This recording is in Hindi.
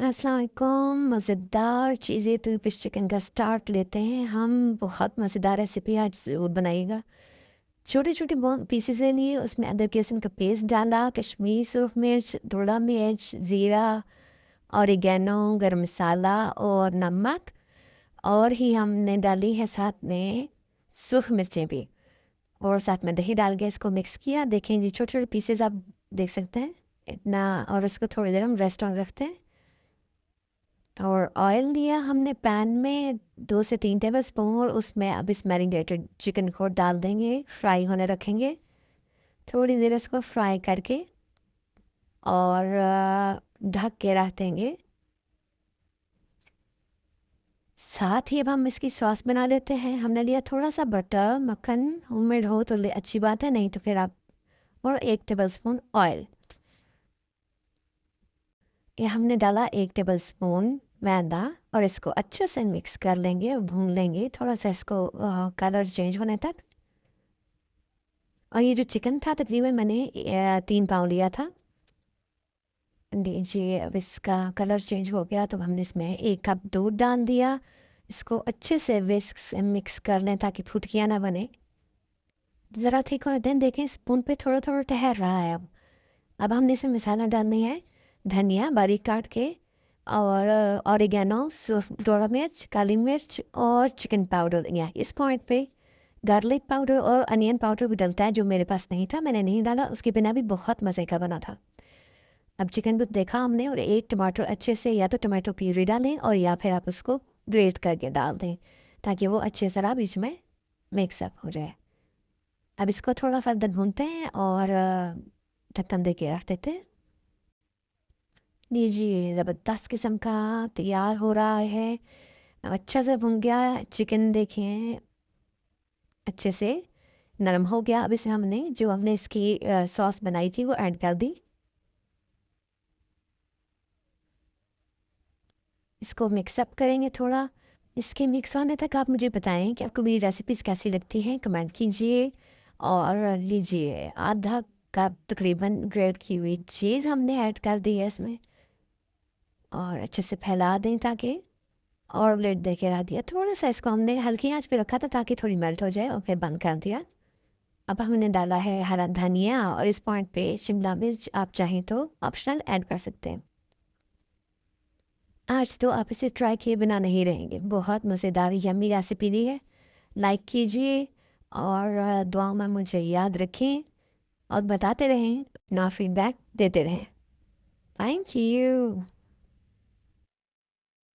अस्सलाम वालेकुम। मज़ेदार चीज़ें तो फिश चिकन का स्टार्ट लेते हैं हम। बहुत मज़ेदार रेसिपी आज ज़रूर बनाइएगा। छोटे छोटे पीसेस ले लिए, उसमें अदरक लहसुन का पेस्ट डाला, कश्मीरी सुरख मिर्च, थोड़ा मिर्च, ज़ीरा, ऑरिगेनो, गरम मसाला और नमक। और ही हमने डाली है साथ में सूख मिर्चें भी, और साथ में दही डाल के इसको मिक्स किया। देखें जी, छोटे छोटे पीसेस आप देख सकते हैं इतना। और इसको थोड़ी देर हम रेस्ट ऑन रखते हैं। और ऑयल लिया हमने पैन में 2 से 3 टेबल स्पून, और उसमें अब इस मैरिनेटेड चिकन को डाल देंगे, फ्राई होने रखेंगे। थोड़ी देर इसको फ्राई करके और ढक के रख देंगे। साथ ही अब हम इसकी सॉस बना लेते हैं। हमने लिया थोड़ा सा बटर, मक्खन होममेड हो तो ले अच्छी बात है, नहीं तो फिर आप, और 1 टेबल स्पून ऑयल। ये हमने डाला 1 टेबल स्पून मैदा, और इसको अच्छे से मिक्स कर लेंगे और भून लेंगे थोड़ा सा इसको कलर चेंज होने तक। और ये जो चिकन था तकरीबन मैंने 3 पाउंड लिया था। लीजिए, अब इसका कलर चेंज हो गया तो हमने इसमें 1 कप दूध डाल दिया। इसको अच्छे से विस्क से मिक्स कर लें ताकि फुटकियाँ ना बने। ज़रा ठीक होने दें, देखें स्पून पे थोड़ा थोड़ा ठहर रहा है। अब हमने इसमें मसाला डालनी है। धनिया बारीक काट के, और ऑरिगेनो, डोरा मिर्च, काली मिर्च और चिकन पाउडर। या इस पॉइंट पे गार्लिक पाउडर और अनियन पाउडर भी डलता है, जो मेरे पास नहीं था, मैंने नहीं डाला। उसके बिना भी बहुत मज़े का बना था। अब चिकन को देखा हमने, और 1 टमाटर अच्छे से, या तो टमाटो प्यूरी डालें और या फिर आप उसको ग्रेट करके डाल दें, ताकि वो अच्छे से बीच में मिक्सअप हो जाए। अब इसको थोड़ा फर्दर भूनते हैं और ढक्कन दे के रख देते हैं। लीजिए, ज़बरदस्त किस्म का तैयार हो रहा है। अब अच्छा से भुन गया चिकन, देखें अच्छे से नरम हो गया। अब इसे हमने जो हमने इसकी सॉस बनाई थी वो ऐड कर दी। इसको मिक्सअप करेंगे थोड़ा। इसके मिक्स होने तक आप मुझे बताएं कि आपको मेरी रेसिपीज़ कैसी लगती हैं, कमेंट कीजिए। और लीजिए, आधा कप तकरीबन ग्रेट की हुई चीज़ हमने ऐड कर दी है इसमें, और अच्छे से फैला दें ताकि, और लिड दे के रख दिया। थोड़ा सा इसको हमने हल्की आंच पे रखा था ताकि थोड़ी मेल्ट हो जाए, और फिर बंद कर दिया। अब हमने डाला है हरा धनिया, और इस पॉइंट पे शिमला मिर्च आप चाहें तो ऑप्शनल ऐड कर सकते हैं। आज तो आप इसे ट्राई किए बिना नहीं रहेंगे। बहुत मज़ेदार यम्मी रेसिपी दी है। लाइक कीजिए, और दुआ में मुझे याद रखें, और बताते रहें, अपना फीडबैक देते रहें। Thank you.